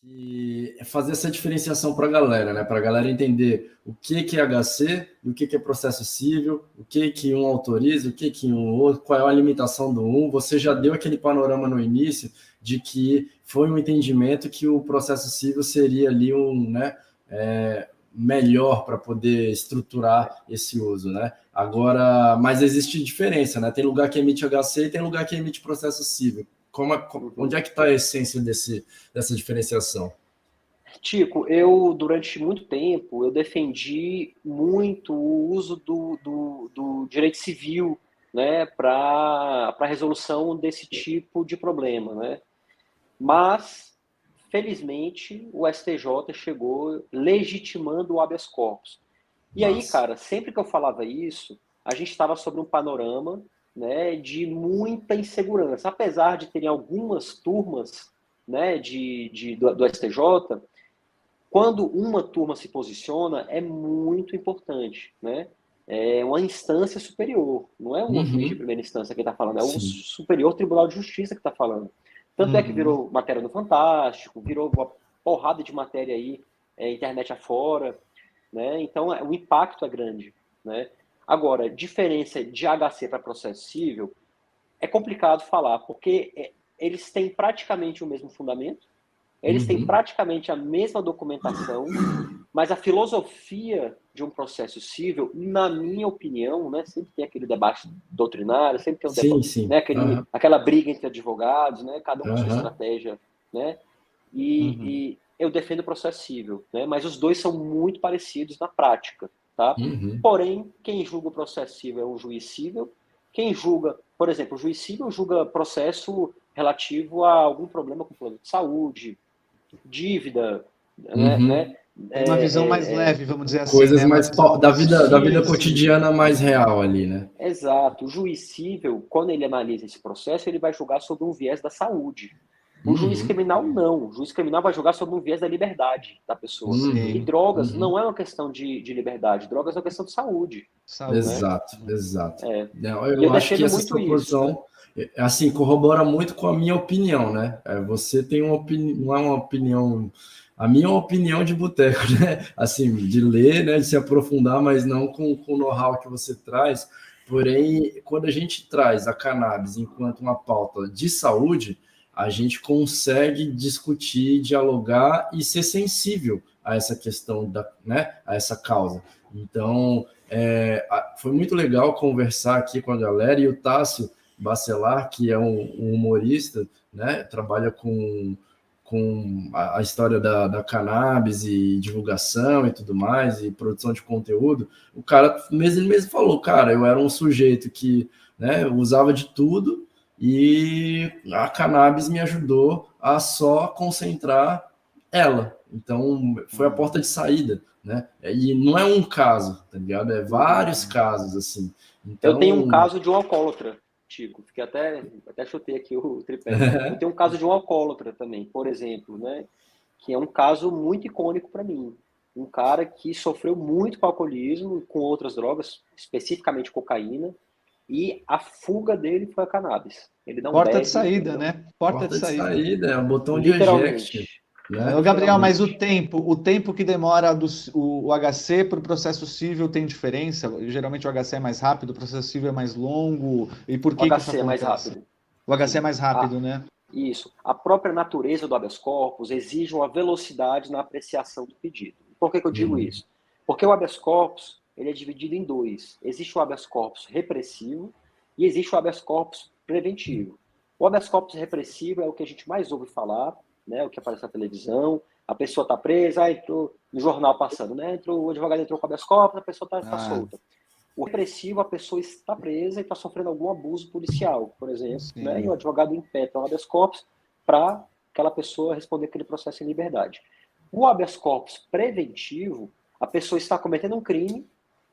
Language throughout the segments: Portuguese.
que é fazer essa diferenciação para a galera, né? Para a galera entender o que é HC e o que é processo civil, o que um autoriza, o que um outro, qual é a limitação do um. Você já deu aquele panorama no início de que foi um entendimento que o processo civil seria ali né, melhor para poder estruturar esse uso, né? Agora, mas existe diferença, né? Tem lugar que emite HC e tem lugar que emite processo civil. Onde é que está a essência dessa diferenciação? Tico, durante muito tempo, eu defendi muito o uso do direito civil, né, para a resolução desse tipo de problema, né? Mas, felizmente, o STJ chegou legitimando o habeas corpus. E aí, cara, sempre que eu falava isso, a gente estava sobre um panorama, né, de muita insegurança. Apesar de terem algumas turmas, né, do STJ, quando uma turma se posiciona, é muito importante, né? É uma instância superior, não é um juiz de primeira instância que está falando, é o Superior Tribunal de Justiça que está falando. Tanto é que virou matéria no Fantástico, virou uma porrada de matéria aí, internet afora, né? Então, o impacto é grande, né? Agora, diferença de HC para processo civil é complicado falar, porque eles têm praticamente o mesmo fundamento, eles têm praticamente a mesma documentação, mas a filosofia de um processo civil, na minha opinião, né, sempre tem aquele debate doutrinário, sempre tem um debate, né, aquela briga entre advogados, né, cada um com sua estratégia, né, e eu defendo o processo civil, né, mas os dois são muito parecidos na prática, tá? Porém, quem julga o processo civil é um juiz civil, quem julga, por exemplo, o juiz civil julga processo relativo a algum problema com plano de saúde, dívida, né? Uma visão mais leve, vamos dizer assim. Coisas né? mais da vida cotidiana mais real ali, né? Exato. O juiz civil, quando ele analisa esse processo, ele vai julgar sobre um viés da saúde. O juiz criminal, não. O juiz criminal vai julgar sobre um viés da liberdade da pessoa. E drogas não é uma questão de liberdade. Drogas é uma questão de saúde. Exato, né? Exato. Não, eu acho que essa proporção, assim, corrobora muito com a minha opinião, né? Você tem uma opinião, não é uma opinião... A minha é uma opinião de boteco, né? Assim, de ler, né? De se aprofundar, mas não com o know-how que você traz. Porém, quando a gente traz a cannabis enquanto uma pauta de saúde, a gente consegue discutir, dialogar e ser sensível a essa questão, né? A essa causa. Então, foi muito legal conversar aqui com a galera, e o Tássio Bacelar, que é um humorista, né? Trabalha com a história da cannabis e divulgação e tudo mais, e produção de conteúdo. O cara, ele mesmo falou, cara, eu era um sujeito que, né, usava de tudo, e a cannabis me ajudou a só concentrar ela. Então, foi a porta de saída, né? E não é um caso, tá ligado? É vários casos, assim. Então... Eu tenho um caso de um alcoólatra, Tico, fiquei até chutei aqui o tripé. Eu tenho um caso de um alcoólatra também, por exemplo, né? Que é um caso muito icônico para mim. Um cara que sofreu muito com alcoolismo, com outras drogas, especificamente cocaína, e a fuga dele foi a cannabis. Ele não Porta bebe, de saída, né? Porta de saída, é um botão de eject. Né? Gabriel, mas o tempo que demora o HC para o processo civil tem diferença? Geralmente o HC é mais rápido, o processo civil é mais longo. E por que o HC é mais rápido? O HC é mais rápido, né? Isso. A própria natureza do habeas corpus exige uma velocidade na apreciação do pedido. Por que eu digo isso? Porque o habeas corpus ele é dividido em dois. Existe o habeas corpus repressivo e existe o habeas corpus preventivo. O habeas corpus repressivo é o que a gente mais ouve falar, né, o que aparece na televisão, a pessoa está presa, entrou no jornal passando, né, o advogado entrou com habeas corpus, a pessoa está solta. O repressivo, a pessoa está presa e está sofrendo algum abuso policial, por exemplo, né, e o advogado impetra o habeas corpus para aquela pessoa responder aquele processo em liberdade. O habeas corpus preventivo, a pessoa está cometendo um crime,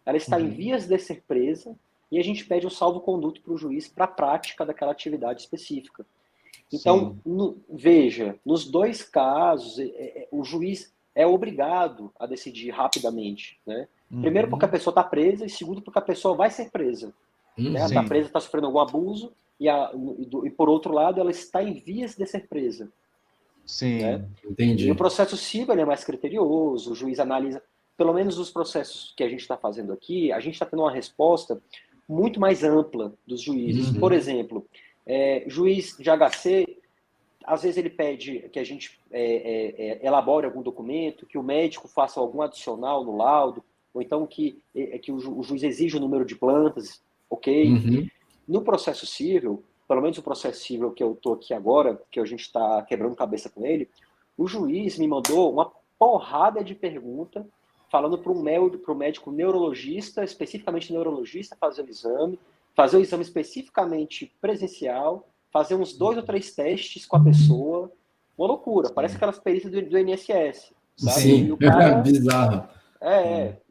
ela está em vias de ser presa, e a gente pede um salvo-conduto para o juiz para a prática daquela atividade específica. Então, veja, nos dois casos, o juiz é obrigado a decidir rapidamente, né? Primeiro porque a pessoa está presa, e segundo porque a pessoa vai ser presa. Né? Ela está presa, está sofrendo algum abuso, e por outro lado, ela está em vias de ser presa. Sim, né? Entendi. E o processo civil ele é mais criterioso, o juiz analisa, pelo menos os processos que a gente está fazendo aqui, a gente está tendo uma resposta muito mais ampla dos juízes. Uhum. Por exemplo, juiz de HC, às vezes ele pede que a gente elabore algum documento, que o médico faça algum adicional no laudo, ou então que o juiz exija o número de plantas, ok? Uhum. No processo civil, pelo menos o processo civil que eu estou aqui agora, que a gente está quebrando cabeça com ele, o juiz me mandou uma porrada de pergunta falando para o médico neurologista, especificamente neurologista, fazer o exame especificamente presencial, fazer uns 2 ou 3 testes com a pessoa. Uma loucura, parece aquelas perícias do INSS, sabe? Sim, E o cara... bizarro.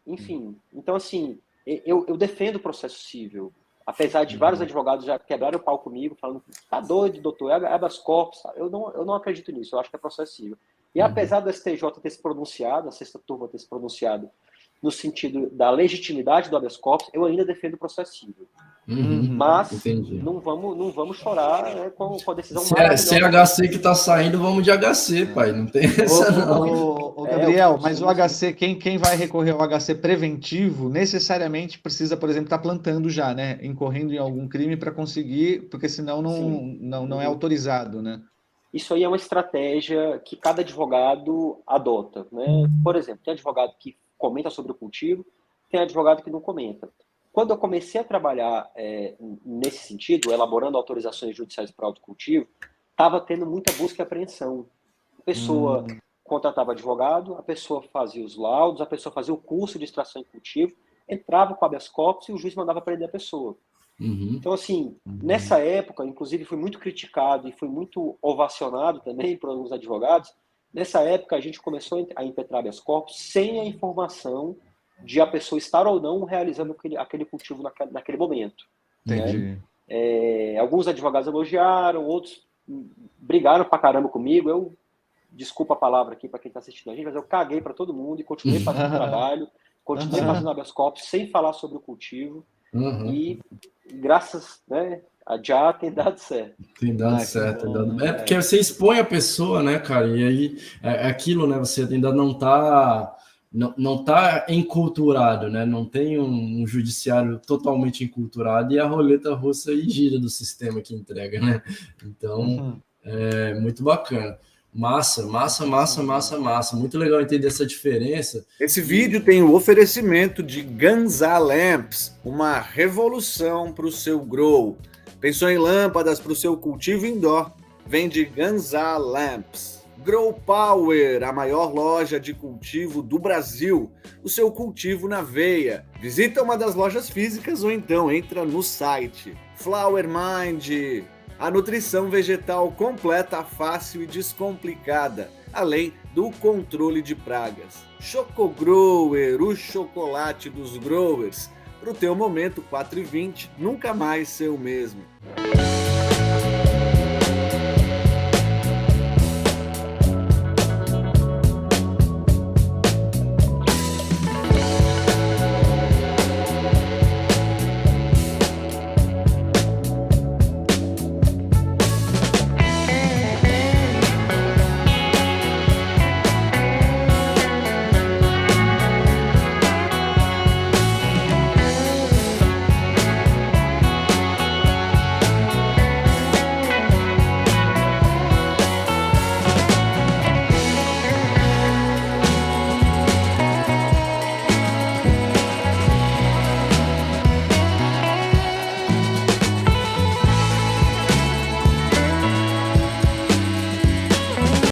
enfim. Então, assim, eu defendo o processo civil. Apesar de vários advogados já quebraram o pau comigo, falando, tá doido, doutor, é habeas corpus. Eu não acredito nisso, eu acho que é processo civil. E apesar do STJ ter se pronunciado, a sexta turma ter se pronunciado no sentido da legitimidade do habeas corpus, eu ainda defendo o processo civil. Mas Entendi. não vamos chorar, né, com a decisão Se é HC que tá saindo, vamos de HC, pai. Não tem essa, não. Gabriel, mas o HC, quem vai recorrer ao HC preventivo, necessariamente precisa, por exemplo, estar plantando já, né? Incorrendo em algum crime para conseguir, porque senão não é autorizado, né? Isso aí é uma estratégia que cada advogado adota, né? Por exemplo, tem advogado que comenta sobre o cultivo, tem advogado que não comenta. Quando eu comecei a trabalhar nesse sentido, elaborando autorizações judiciais para autocultivo, estava tendo muita busca e apreensão. A pessoa contratava advogado, a pessoa fazia os laudos, a pessoa fazia o curso de extração em cultivo, entrava com habeas corpus e o juiz mandava prender a pessoa. Então, assim, nessa época, inclusive fui muito criticado e fui muito ovacionado também por alguns advogados. Nessa época, a gente começou a impetrar habeas corpus sem a informação de a pessoa estar ou não realizando aquele cultivo naquele momento. Entendi. Né? Alguns advogados elogiaram, outros brigaram pra caramba comigo. Desculpa a palavra aqui para quem está assistindo a gente, mas eu caguei para todo mundo e continuei fazendo trabalho, continuei fazendo habeas corpus sem falar sobre o cultivo. E graças, né, a já tem dado certo. Tem dado certo. Porque você expõe a pessoa, né, cara? E aí é aquilo, né? Você ainda não tá enculturado, né? Não tem um judiciário totalmente enculturado e a roleta russa aí gira do sistema que entrega, né? Então, é muito bacana. Massa. Muito legal entender essa diferença. Esse vídeo tem o oferecimento de Ganza Lamps, uma revolução para o seu grow. Pensou em lâmpadas para o seu cultivo indoor? Vende Ganza Lamps. Grow Power, a maior loja de cultivo do Brasil. O seu cultivo na veia. Visita uma das lojas físicas ou então entra no site. Flower Mind, a nutrição vegetal completa, fácil e descomplicada, além do controle de pragas. Chocogrower, o chocolate dos growers. Pro teu momento 4,20, nunca mais ser o mesmo.